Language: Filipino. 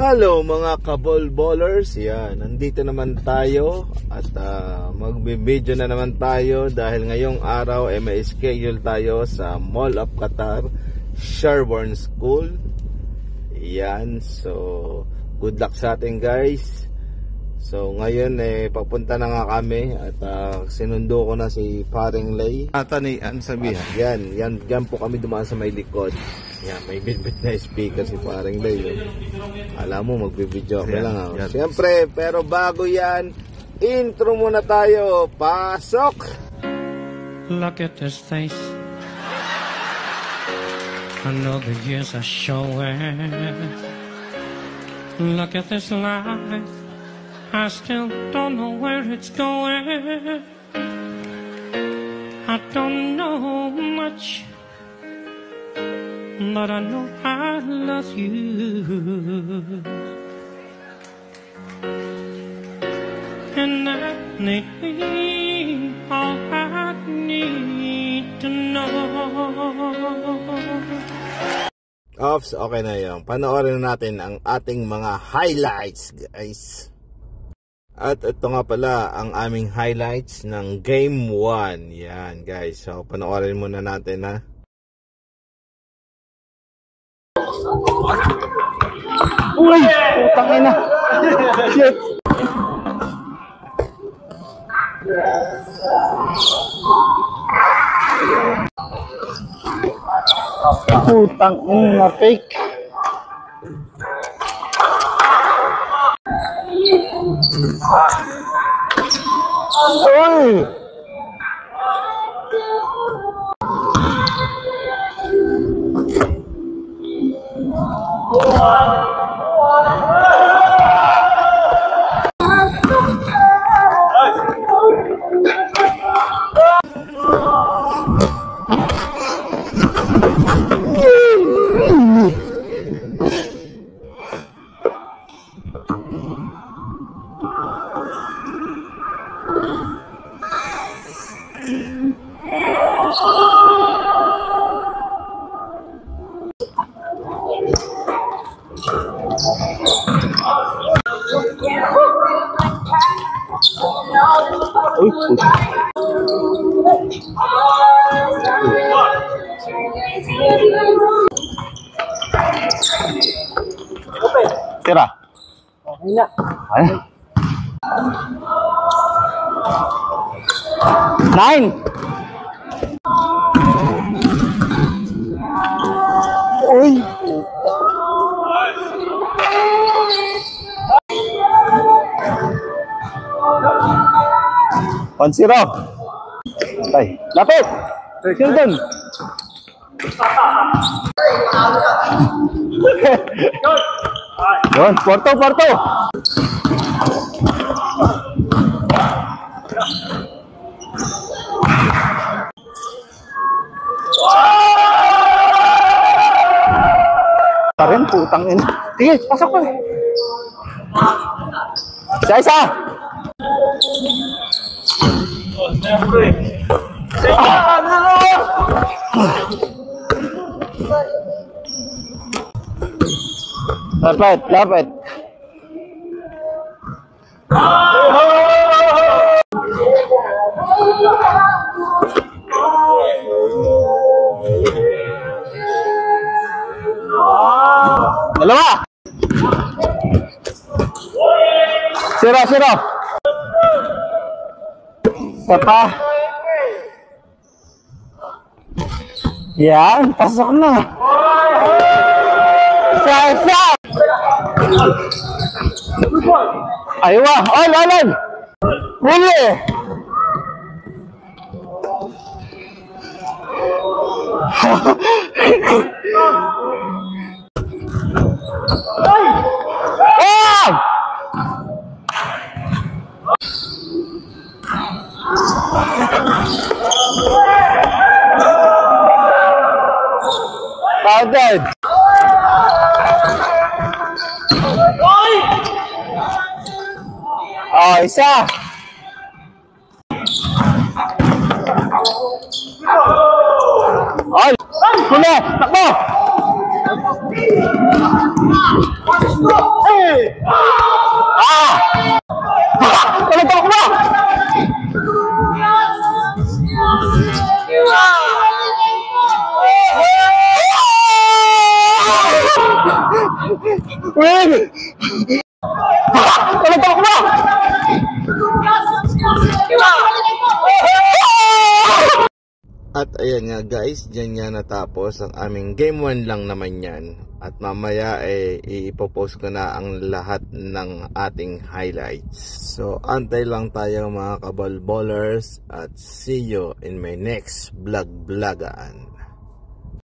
Hello mga kabolbolers, yan, nandito naman tayo at magbe-video na naman tayo dahil ngayong araw ay may schedule tayo sa Mall of Qatar Sherborne School. Yan, so good luck sa atin guys. So ngayon papunta na nga kami at sinundo ko na si Paring Lay. Ano sabihan? Yan po kami dumaan sa may likod. Yan, may bit-bit na speaker si Paring Lay. Alam mo, magbibideo ako lang. Siyempre, pero bago yan, intro muna tayo. Pasok! Look at this face. I know the years are showing. Look at this life. I still don't know where it's going. I don't know much, but I know I love you. And I need all I need to know. Ops, okay na yun. Panoorin natin ang ating mga highlights, guys. At ito nga pala ang aming highlights ng Game 1. Yan, guys. So, panoorin muna natin, ha. Uy! Putang ina! Shit! Putang ina, fake! Uy! Uy, tira. Okay na. Ay. 9. Uy. Pansiro. Tay, lapit. Sheldon. Yon, Porto. Parin, putang ina. Sige, pasok pa. Isa. Lapit. Dalawa. Siro. Papa. Yan, pasok na. Isa. Aywa, on. Huli. Dead. Oh, isa. Ay! Huli! Takbo! Ano ba ba? Win! Ano ba ba? At ayan nga guys, dyan nga natapos ang aming game 1 lang naman yan. At mamaya ipopost ko na ang lahat ng ating highlights. So antay lang tayo mga kabalbolers at see you in my next vlogan.